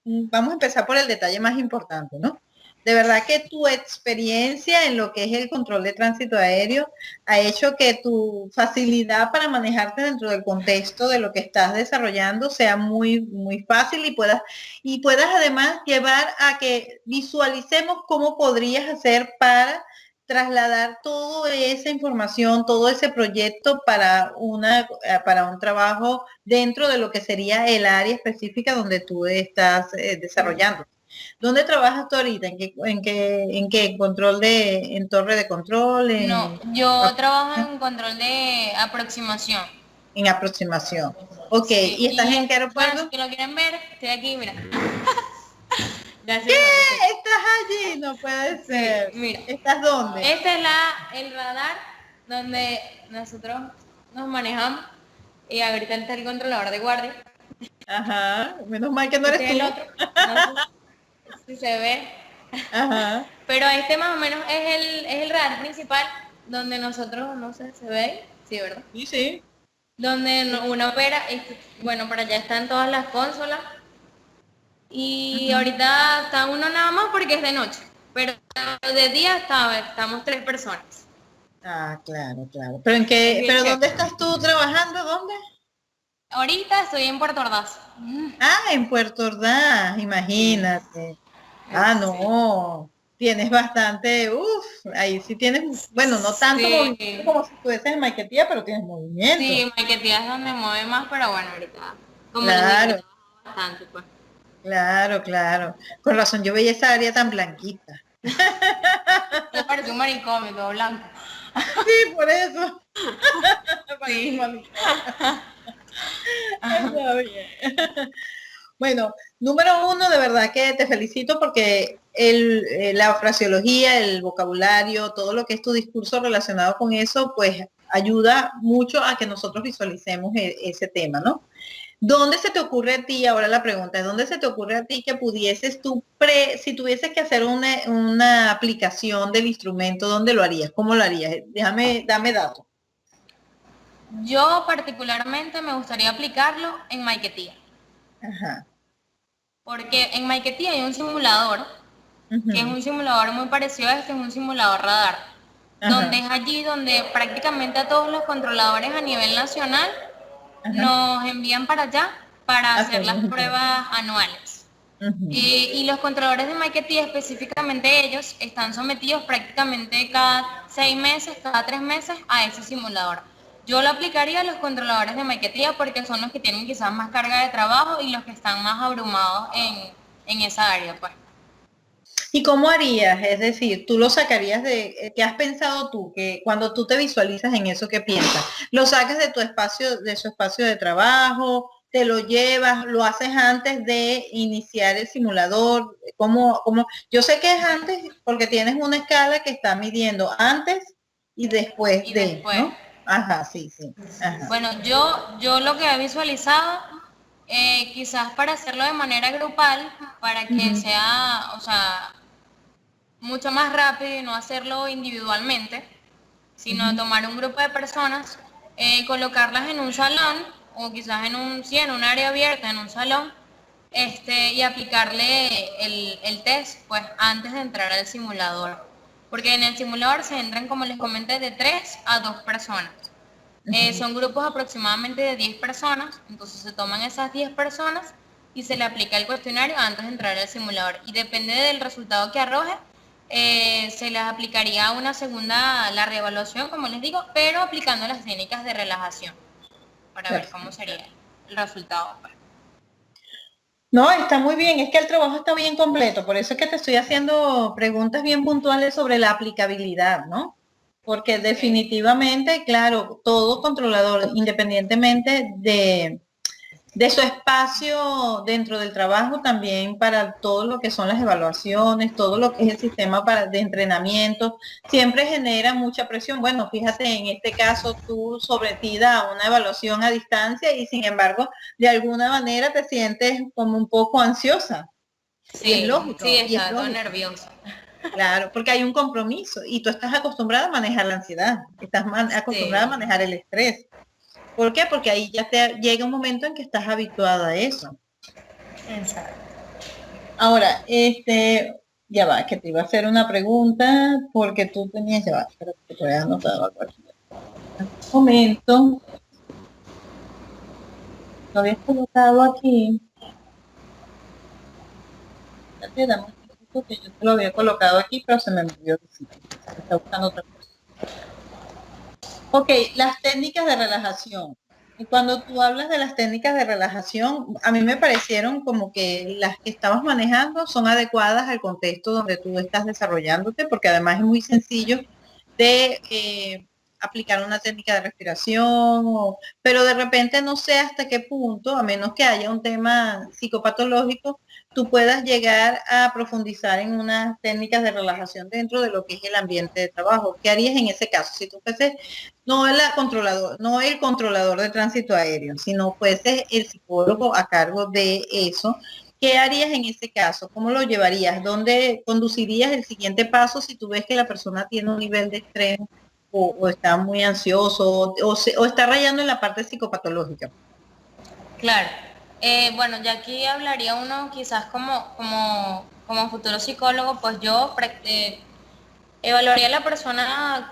vamos a empezar por el detalle más importante, ¿no? De verdad que tu experiencia en lo que es el control de tránsito aéreo ha hecho que tu facilidad para manejarte dentro del contexto de lo que estás desarrollando sea muy, muy fácil y puedas además llevar a que visualicemos cómo podrías hacer para trasladar toda esa información, todo ese proyecto para un trabajo dentro de lo que sería el área específica donde tú estás desarrollando. ¿Dónde trabajas tú ahorita? ¿En qué control en torre de control, No, yo trabajo en control de aproximación. en aproximación? Ok, Sí, ¿y estás y en qué bueno, aeropuerto? si lo quieren ver, estoy aquí, mira. Gracias, Jorge, sí. ¿Estás allí? No puede Sí, ser. mira. ¿Estás dónde? Este es el radar donde nosotros nos manejamos y ahorita está el controlador de guardia. Ajá, menos mal que no Este eres es el tú. otro, no sé si se ve, Ajá, pero este más o menos es el radar principal donde nosotros, no sé, se ve, sí, ¿verdad? sí, sí. Donde Sí. uno opera, y, bueno, por allá están todas las consolas y Ujú. ahorita está uno nada más porque es de noche, pero de día estamos 3 personas. Ah, claro, claro. ¿Pero Es bien pero chévere. dónde estás tú trabajando? ¿Dónde? Ahorita estoy en Puerto Ordaz. Ah, en Puerto Ordaz, Sí, imagínate. Ah, sí. no. Tienes bastante, ahí sí tienes, bueno, no tanto movimiento Sí, como si estuvieses en Maiquetía, pero tienes movimiento. sí, Maiquetía es donde mueve más, pero bueno, ahorita, como les digo, Claro, ahorita baja bastante, pues. claro, claro. Con razón, yo veía esa área tan blanquita. Me parece un manicomio, todo blanco. Sí, por eso. Parece un Sí. manicomio. Está bien. Bueno, número uno, de verdad que te felicito porque la fraseología, el vocabulario, todo lo que es tu discurso relacionado con eso, pues ayuda mucho a que nosotros visualicemos ese tema, ¿no? ¿Dónde se te ocurre a ti, ahora la pregunta es, ¿dónde se te ocurre a ti que pudieses tú, si tuvieses que hacer una aplicación del instrumento, ¿dónde lo harías? ¿Cómo lo harías? Dame datos. Yo particularmente me gustaría aplicarlo en Maiquetía. Ajá. Porque en Maiquetía hay un simulador, que es Uh-huh. un simulador muy parecido a este, es un simulador radar, donde Ajá. es allí donde prácticamente a todos los controladores a nivel nacional Ajá. nos envían para allá para hacer las Hacemos un poco. pruebas anuales. Uh-huh. Y los controladores de Maiquetía, específicamente ellos, están sometidos prácticamente cada 6 meses, cada 3 meses a ese simulador. Yo lo aplicaría a los controladores de Maiquetía porque son los que tienen quizás más carga de trabajo y los que están más abrumados en esa área, pues. ¿Y cómo harías? Es decir, tú lo sacarías ¿qué has pensado tú? Que cuando tú te visualizas en eso, ¿qué piensas? ¿Lo sacas de tu espacio, de su espacio de trabajo? ¿Te lo llevas? ¿Lo haces antes de iniciar el simulador? Yo sé que es Bueno, antes porque tienes una escala que está midiendo antes y después y de, después, ¿no? Ajá, sí, sí. Ajá. bueno, yo lo que he visualizado, quizás para hacerlo de manera grupal, para que Ujú, sea, o sea, mucho más rápido y no hacerlo individualmente, sino ujú, tomar un grupo de personas, colocarlas en un salón o quizás sí, en un área abierta, en un salón, y aplicarle el test pues antes de entrar al simulador. Porque en el simulador se entran, como les comenté, de 3 a 2 personas. ujú. Son grupos aproximadamente de 10 personas, entonces se toman esas 10 personas y se le aplica el cuestionario antes de entrar al simulador. Y depende del resultado que arroje, se les aplicaría una segunda, la reevaluación, como les digo, pero aplicando las técnicas de relajación para ver cómo Perfecto. sería el resultado, pues. No, está muy bien, es que el trabajo está bien completo, por eso es que te estoy haciendo preguntas bien puntuales sobre la aplicabilidad, ¿no? Porque Okay. definitivamente, claro, todo controlador, independientemente de su espacio dentro del trabajo, también para todo lo que son las evaluaciones, todo lo que es el sistema de entrenamiento, siempre genera mucha presión. Bueno, fíjate, en este caso tú sometida a una evaluación a distancia y sin embargo, de alguna manera te sientes como un poco ansiosa. Sí, sí, Y es estaba todo lógico. nerviosa. Claro, porque hay un compromiso y tú estás acostumbrada a manejar la ansiedad, estás acostumbrada a Sí, manejar el estrés. ¿Por qué? Porque ahí ya te llega un momento en que estás habituada a eso. exacto. Ahora, ya va, que te iba a hacer una pregunta porque tú tenías, ya va, espérate que te había anotado algo aquí. Un momento, lo habías colocado aquí. Espérate, dame un minuto que yo te lo había colocado aquí, pero se me movió de sitio. Está buscando otra cosa. Ok, las técnicas de relajación. Y cuando tú hablas de las técnicas de relajación, a mí me parecieron como que las que estabas manejando son adecuadas al contexto donde tú estás desarrollándote, porque además es muy sencillo de aplicar una técnica de respiración, pero de repente no sé hasta qué punto, a menos que haya un tema psicopatológico, tú puedas llegar a profundizar en unas técnicas de relajación dentro de lo que es el ambiente de trabajo. ¿Qué harías en ese caso? Si tú fueses no el controlador de tránsito aéreo, sino fuese el psicólogo a cargo de eso, ¿qué harías en ese caso? ¿Cómo lo llevarías? ¿Dónde conducirías el siguiente paso si tú ves que la persona tiene un nivel de estrés o está muy ansioso o está rayando en la parte psicopatológica? Claro. Bueno, ya aquí hablaría uno quizás como futuro psicólogo, pues yo evaluaría a la persona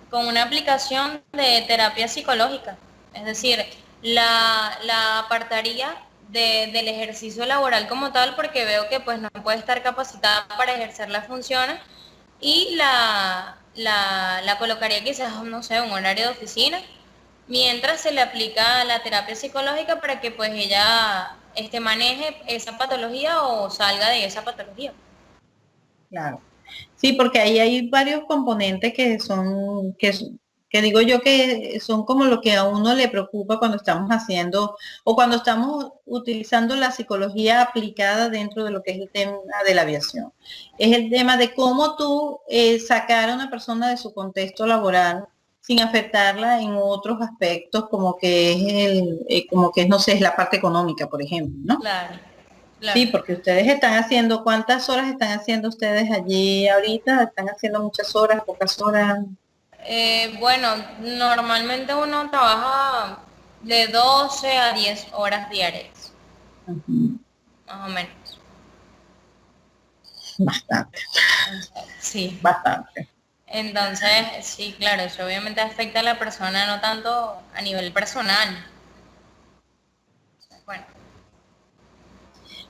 con una aplicación de terapia psicológica. Es decir, la apartaría del ejercicio laboral como tal porque veo que pues no puede estar capacitada para ejercer las funciones y la colocaría quizás, no sé, un horario de oficina, mientras se le aplica la terapia psicológica para que pues ella maneje esa patología o salga de esa patología. Claro. Sí, porque ahí hay varios componentes que digo yo que son como lo que a uno le preocupa cuando estamos haciendo o cuando estamos utilizando la psicología aplicada dentro de lo que es el tema de la aviación. Es el tema de cómo tú sacar a una persona de su contexto laboral sin afectarla en otros aspectos como que es como que es, no sé, es la parte económica, por ejemplo, ¿no? Claro, claro. Sí, porque ustedes están haciendo, ¿cuántas horas están haciendo ustedes allí ahorita? ¿Están haciendo muchas horas, pocas horas? Bueno, normalmente uno trabaja de 12 a 10 horas diarias, Ujú. más o menos. Bastante, Sí. bastante. Entonces, sí, claro, eso obviamente afecta a la persona no tanto a nivel personal. Bueno,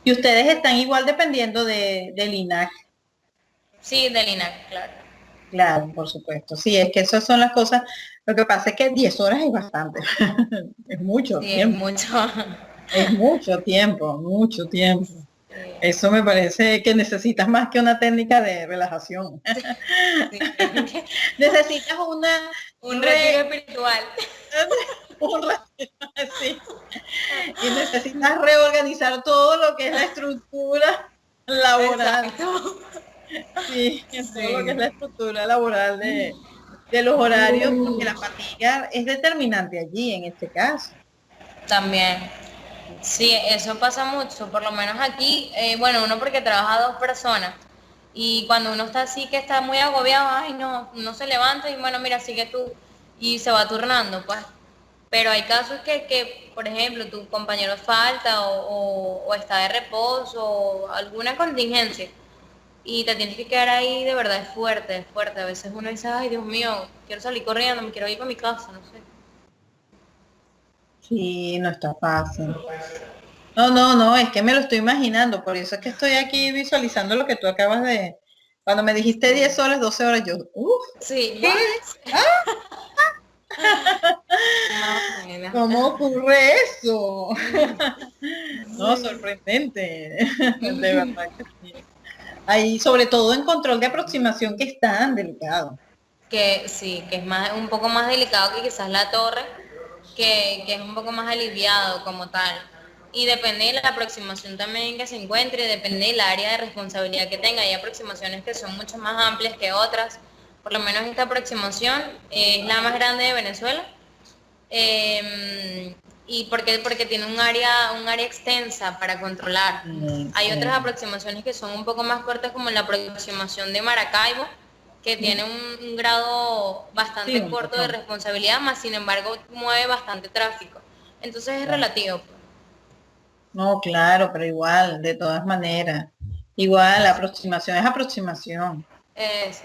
Y ustedes están igual dependiendo del INAC, sí, del INAC, claro. claro, por supuesto. Sí, es que esas son las cosas. Lo que pasa es que 10 horas es bastante. Es mucho Sí, es tiempo. mucho. Es mucho tiempo, mucho tiempo. Sí, Eso me parece que necesitas más que una técnica de relajación. sí. Necesitas una Un retiro espiritual. un sí. Y necesitas reorganizar todo lo que es la estructura laboral. Exacto. Sí, todo lo que es Sí. la estructura laboral de los horarios, porque la fatiga es determinante allí en este caso. También. Sí, eso pasa mucho, por lo menos aquí, bueno, uno porque trabaja dos personas y cuando uno está así que está muy agobiado, ay no, no se levanta y bueno, mira, sigue tú y se va turnando, pues. Pero hay casos que por ejemplo, tu compañero falta o está de reposo o alguna contingencia y te tienes que quedar ahí, de verdad es fuerte, es fuerte. A veces uno dice, ay Dios mío, quiero salir corriendo, me quiero ir para mi casa, no sé. Sí, no está fácil. No, no, no, es que me lo estoy imaginando, por eso es que estoy aquí visualizando lo que tú acabas de... Cuando me dijiste 10 horas, 12 horas, yo, uff, Sí, ¿qué? what? ¿Ah? Más o menos. ¿Cómo ocurre eso? No, Sí. sorprendente, de verdad que sí. Ahí, sobre todo en control de aproximación que es tan delicado. Que sí, que es más, un poco más delicado que quizás la torre, que es un poco más aliviado como tal. Y depende de la aproximación también que se encuentre, depende del área de responsabilidad que tenga. Hay aproximaciones que son mucho más amplias que otras. Por lo menos esta aproximación es la más grande de Venezuela. ¿Y por qué? Porque tiene un área extensa para controlar. Sí, Hay otras sí. aproximaciones que son un poco más cortas, como la aproximación de Maracaibo, que tiene un grado Sí, bastante un corto de poco. responsabilidad, más sin embargo mueve bastante tráfico. Entonces es Claro. relativo. No, claro, pero igual, de todas maneras. Igual, la aproximación es aproximación. Es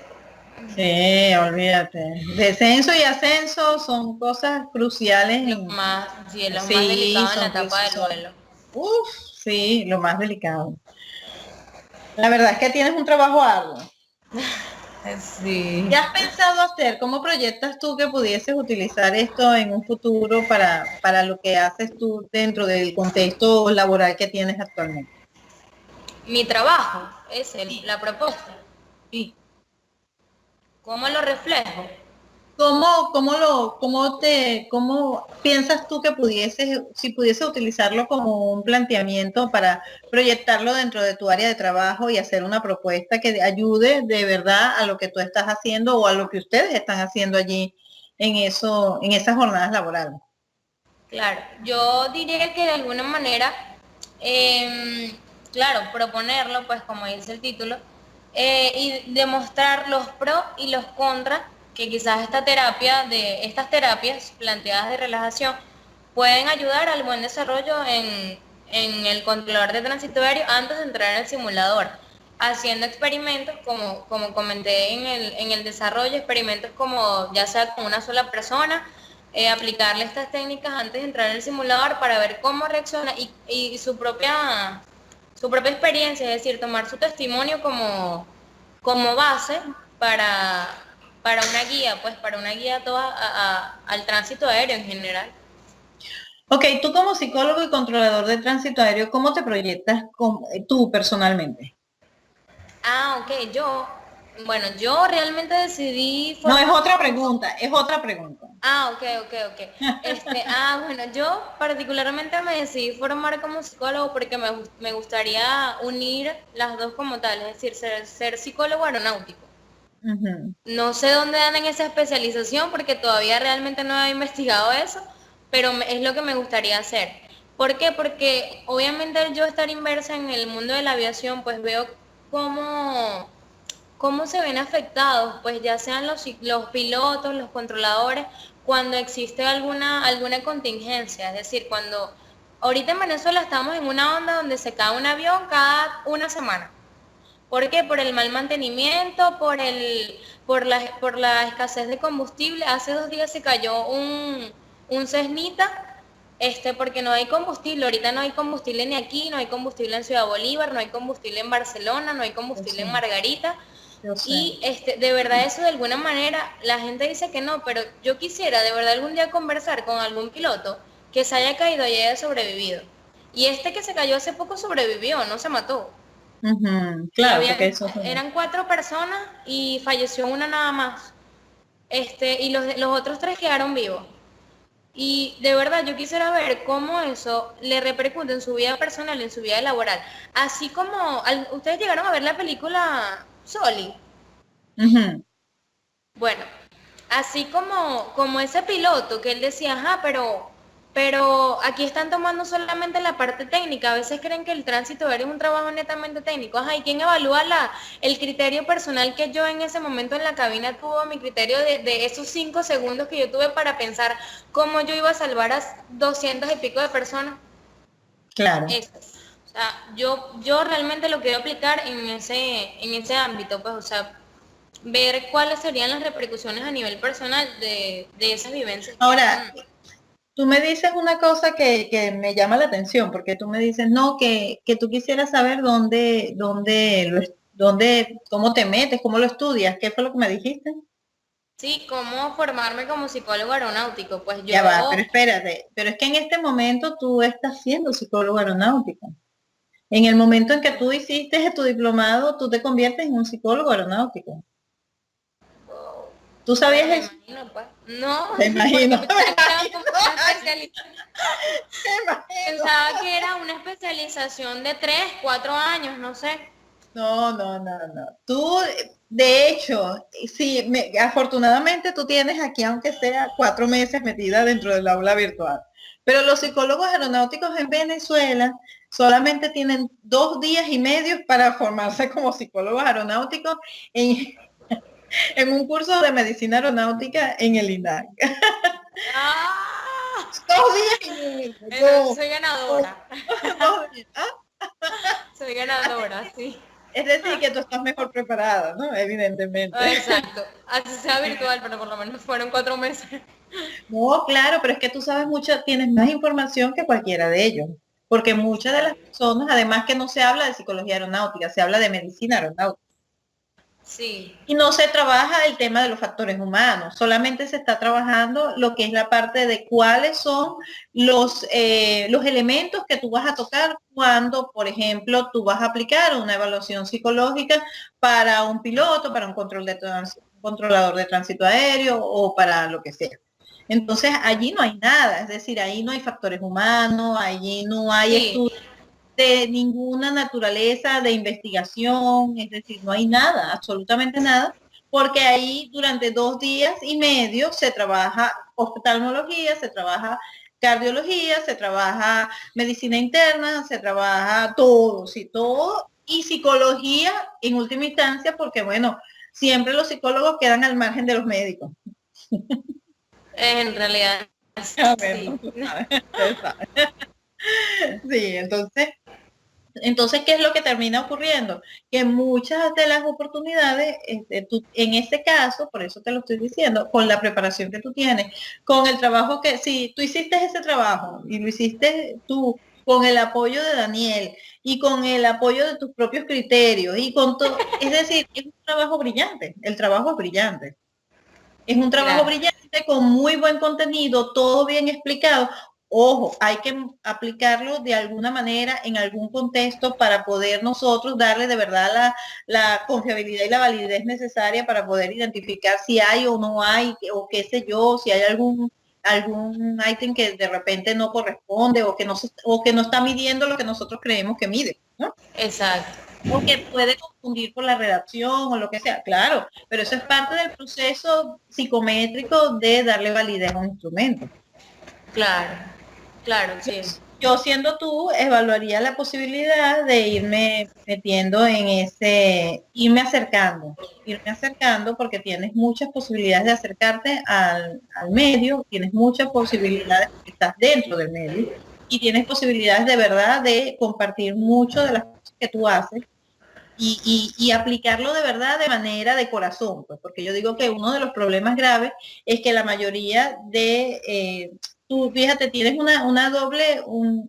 Sí, olvídate. Descenso y ascenso son cosas cruciales lo en... más, sí, es lo más Sí, delicado en la son, etapa del son, vuelo. uf, sí, lo más delicado. La verdad es que tienes un trabajo arduo. Sí. ¿Qué has pensado hacer? ¿Cómo proyectas tú que pudieses utilizar esto en un futuro para lo que haces tú dentro del contexto laboral que tienes actualmente? Mi trabajo es Sí, la propuesta. sí. ¿Cómo lo reflejo? ¿Cómo piensas tú que pudieses, si pudieses utilizarlo como un planteamiento para proyectarlo dentro de tu área de trabajo y hacer una propuesta que ayude de verdad a lo que tú estás haciendo o a lo que ustedes están haciendo allí en eso, en esas jornadas laborales? Claro, yo diría que de alguna manera, claro, proponerlo, pues como dice el título, y demostrar los pros y los contras que quizás estas terapias planteadas de relajación pueden ayudar al buen desarrollo en el controlador de tránsito aéreo antes de entrar al simulador, haciendo experimentos, como comenté en el desarrollo, experimentos como ya sea con una sola persona, aplicarle estas técnicas antes de entrar en el simulador para ver cómo reacciona y su propia experiencia, es decir, tomar su testimonio como base para, para una guía, pues para una guía toda al tránsito aéreo en general. Ok, tú como psicólogo y controlador de tránsito aéreo, ¿cómo te proyectas tú personalmente? Ah, ok, bueno, yo realmente decidí No, es formarme otra como... pregunta, es otra pregunta. Ah, ok, ok, ok. Bueno, yo particularmente me decidí formar como psicólogo porque me gustaría unir las dos como tal, es decir, ser psicólogo aeronáutico. Ujú. No sé dónde dan en esa especialización porque todavía realmente no he investigado eso, pero es lo que me gustaría hacer. ¿Por qué? Porque obviamente al yo estar inversa en el mundo de la aviación, pues veo cómo, cómo se ven afectados, pues ya sean los pilotos, los controladores, cuando existe alguna contingencia. Es decir, cuando ahorita en Venezuela estamos en una onda donde se cae un avión cada una semana. ¿Por qué? Por el mal mantenimiento, por la escasez de combustible. Hace 2 días se cayó un Cessnita, porque no hay combustible. Ahorita no hay combustible ni aquí, no hay combustible en Ciudad Bolívar, no hay combustible en Barcelona, no hay Yo combustible sé, en Margarita. yo sé. Y de verdad eso de alguna manera, la gente dice que no, pero yo quisiera de verdad algún día conversar con algún piloto que se haya caído y haya sobrevivido. Y este que se cayó hace poco sobrevivió, no se mató. Ujú, Y claro, porque eso es eran 4 personas y falleció una nada más. Y los otros 3 quedaron vivos. Y de verdad yo quisiera ver cómo eso le repercute en su vida personal, en su vida laboral. Así como, ustedes llegaron a ver la película Soli. ujú. Bueno, así como ese piloto que él decía, ajá, pero aquí están tomando solamente la parte técnica. A veces creen que el tránsito aéreo es un trabajo netamente técnico. Ajá, ¿y quién evalúa el criterio personal que yo en ese momento en la cabina tuvo, mi criterio de esos 5 segundos que yo tuve para pensar cómo yo iba a salvar a 200 y pico de personas? Claro. Eso. O sea, yo realmente lo quiero aplicar en ese ámbito, pues, o sea, ver cuáles serían las repercusiones a nivel personal de esas vivencias que Ahora, han... tú me dices una cosa que me llama la atención, porque tú me dices, no, que tú quisieras saber cómo te metes, cómo lo estudias, ¿qué fue lo que me dijiste? Sí, cómo formarme como psicólogo aeronáutico. Pues Ya va, pero yo, espérate, pero es que en este momento tú estás siendo psicólogo aeronáutico. En el momento en que tú hiciste tu diplomado, tú te conviertes en un psicólogo aeronáutico. ¿Tú sabías bueno, me eso? imagino, pues. No, Me porque imagino, me pensaba que era imagino, como una especialización. me imagino. Pensaba que era una especialización de 3, 4 años, no sé. No, no, no, no. Tú, de hecho, sí, afortunadamente tú tienes aquí, aunque sea 4 meses metida dentro del aula virtual. Pero los psicólogos aeronáuticos en Venezuela solamente tienen 2 días y medio para formarse como psicólogos aeronáuticos en, en un curso de medicina aeronáutica en el INAC. ¡Ah! 2 días y medio. Entonces soy ganadora. 2 días. Soy ganadora, sí. Es decir, que tú estás mejor preparada, ¿no? Ah, Evidentemente. exacto. Así sea virtual, pero por lo menos fueron 4 meses. No, claro, pero es que tú sabes mucho, tienes más información que cualquiera de ellos, porque muchas de las personas, además que no se habla de psicología aeronáutica, se habla de medicina aeronáutica. Sí, Y no se trabaja el tema de los factores humanos, solamente se está trabajando lo que es la parte de cuáles son los elementos que tú vas a tocar cuando, por ejemplo, tú vas a aplicar una evaluación psicológica para un piloto, para un controlador de tránsito aéreo o para lo que sea. Entonces, allí no hay nada, es decir, ahí no hay factores humanos, allí no hay sí. estudios de ninguna naturaleza de investigación, es decir, no hay nada, absolutamente nada, porque ahí durante 2 días y medio se trabaja oftalmología, se trabaja cardiología, se trabaja medicina interna, se trabaja todo, sí, todo, y psicología en última instancia, porque bueno, siempre los psicólogos quedan al margen de los médicos. En realidad, A ver, sí. ¿no? Tú sabes, ustedes saben. Sí, entonces, ¿qué es lo que termina ocurriendo? Que muchas de las oportunidades, en ese caso, por eso te lo estoy diciendo, con la preparación que tú tienes, con el trabajo que, si tú hiciste ese trabajo y lo hiciste tú con el apoyo de Daniel y con el apoyo de tus propios criterios y con todo, es decir, es un trabajo brillante, el trabajo es brillante. Es un trabajo Gracias. brillante con muy buen contenido, todo bien explicado. Ojo, hay que aplicarlo de alguna manera en algún contexto para poder nosotros darle de verdad la confiabilidad y la validez necesaria para poder identificar si hay o no hay, o qué sé yo, si hay algún ítem que de repente no corresponde o que no está midiendo lo que nosotros creemos que mide, ¿no? Exacto. o que puede confundir por la redacción o lo que sea, claro, pero eso es parte del proceso psicométrico de darle validez a un instrumento. Claro, claro, Yo, sí. yo siendo tú, evaluaría la posibilidad de irme metiendo en irme acercando porque tienes muchas posibilidades de acercarte al medio, tienes muchas posibilidades porque estás dentro del medio y tienes posibilidades de verdad de compartir mucho de las cosas que tú haces y aplicarlo de verdad de manera de corazón, pues, porque yo digo que uno de los problemas graves es que la mayoría tú fíjate, tienes una doble, un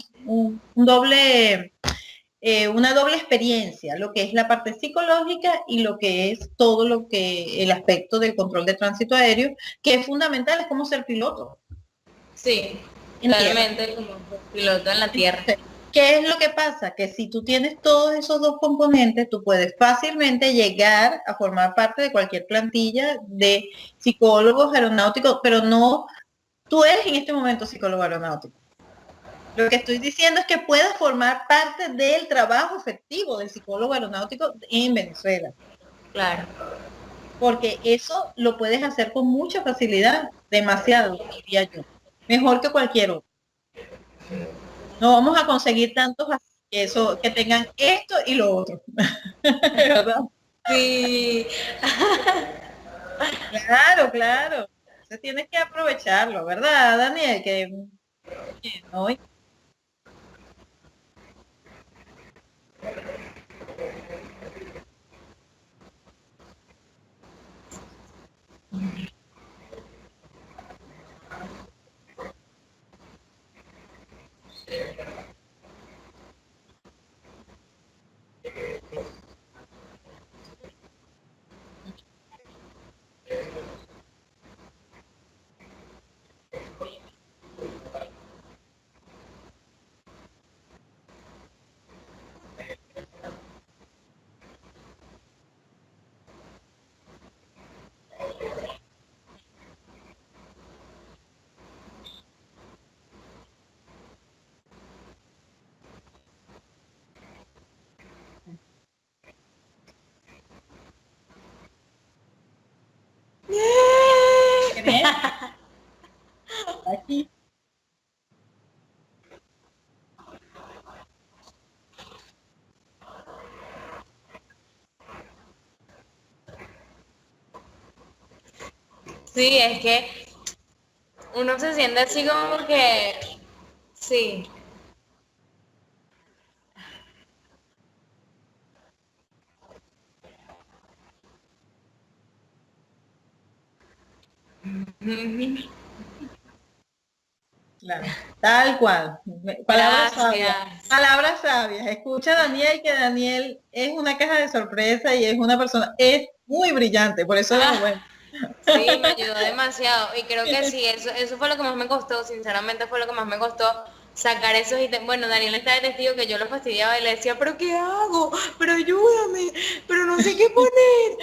doble, una doble experiencia, lo que es la parte psicológica y lo que es todo lo que, el aspecto del control de tránsito aéreo, que es fundamental, es como ser piloto Sí, en tierra. totalmente como piloto en la tierra. ¿Qué es lo que pasa? Que si tú tienes todos esos dos componentes, tú puedes fácilmente llegar a formar parte de cualquier plantilla de psicólogos aeronáuticos, pero no, tú eres en este momento psicólogo aeronáutico. Lo que estoy diciendo es que puedas formar parte del trabajo efectivo del psicólogo aeronáutico en Venezuela, Claro. porque eso lo puedes hacer con mucha facilidad, demasiado, diría yo, mejor que cualquier otro. No vamos a conseguir tantos que tengan esto y lo otro. ¿Verdad? Sí. Claro, claro. Entonces tienes que aprovecharlo, ¿verdad, Daniel? ¿No? ¿Qué bien? Aquí. Sí, es que uno se siente así como que, sí. Claro, tal cual. Palabras sabias. Gracias. Palabras sabias. Escucha a Daniel, que Daniel es una caja de sorpresa y es una persona, es muy brillante, por eso, Ah, bueno. sí, me ayudó demasiado. Y creo que sí, eso fue lo que más me costó, sinceramente fue lo que más me costó sacar esos ítems. Bueno, Daniel está de testigo que yo lo fastidiaba y le decía, pero ¿qué hago? Pero ayúdame, pero no sé qué poner.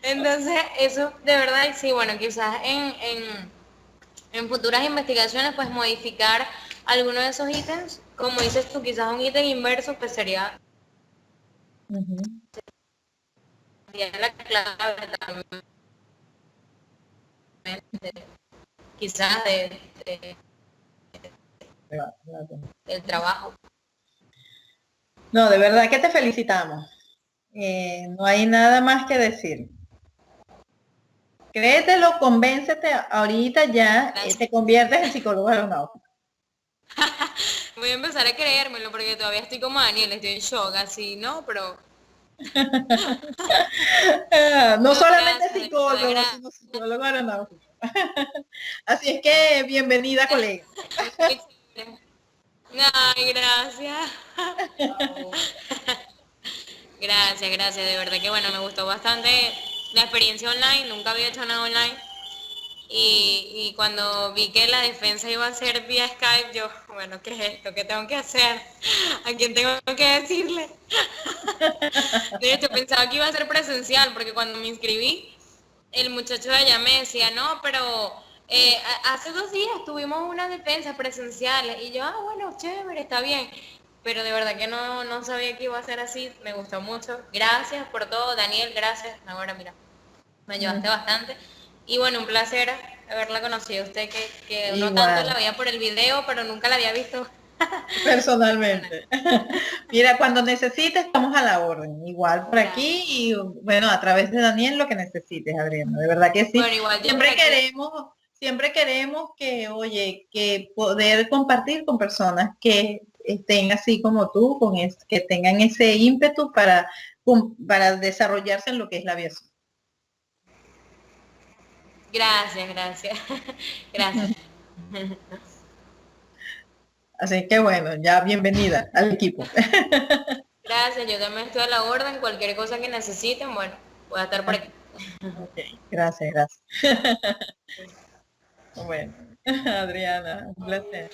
Entonces, eso de verdad, sí, bueno, quizás en futuras investigaciones, pues modificar alguno de esos ítems, como dices tú, quizás un ítem inverso, pues sería Ujú. la clave también, quizás del trabajo. No, de verdad que te felicitamos. No hay nada más que decir. Créetelo, convéncete, ahorita ya Gracias. te conviertes en psicólogo aeronáutico. Voy a empezar a creérmelo porque todavía estoy como Daniel, estoy en shock, así, ¿no? Pero, No no, solamente gracias, de verdad, psicólogo, sino psicólogo aeronáutico. Así es que bienvenida, colega. gracias. Muy chévere. Ay, gracias. Gracias, gracias, de verdad que bueno, me gustó bastante la experiencia online, nunca había hecho nada online. Y cuando vi que la defensa iba a ser vía Skype, yo, bueno, ¿qué es esto? ¿Qué tengo que hacer? ¿A quién tengo que decirle? De hecho, pensaba que iba a ser presencial, porque cuando me inscribí, el muchacho de allá me decía, no, pero hace 2 días tuvimos una defensa presencial. Y yo, ah, bueno, chévere, está bien. pero de verdad que no sabía que iba a ser así, me gustó mucho. Gracias por todo, Daniel, gracias. Ahora mira, me ayudaste bastante. Y bueno, un placer haberla conocido a usted, que uno tanto la Igual, veía por el video, pero nunca la había visto. personalmente. Mira, cuando necesites, estamos a la orden. Igual por Gracias. aquí y bueno, a través de Daniel lo que necesites, Adriana. De verdad que sí. Bueno, igual yo por Siempre aquí. queremos, siempre queremos que, oye, que poder compartir con personas que estén así como tú, que tengan ese ímpetu para desarrollarse en lo que es la aviación. Gracias, gracias. Gracias. Así que bueno, ya bienvenida al equipo. Gracias, yo también estoy a la orden. Cualquier cosa que necesiten, bueno, voy a estar por aquí. Ok, gracias, gracias. Bueno, Adriana, un placer.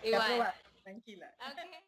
Ya Igual. probaste, tranquila. Ok.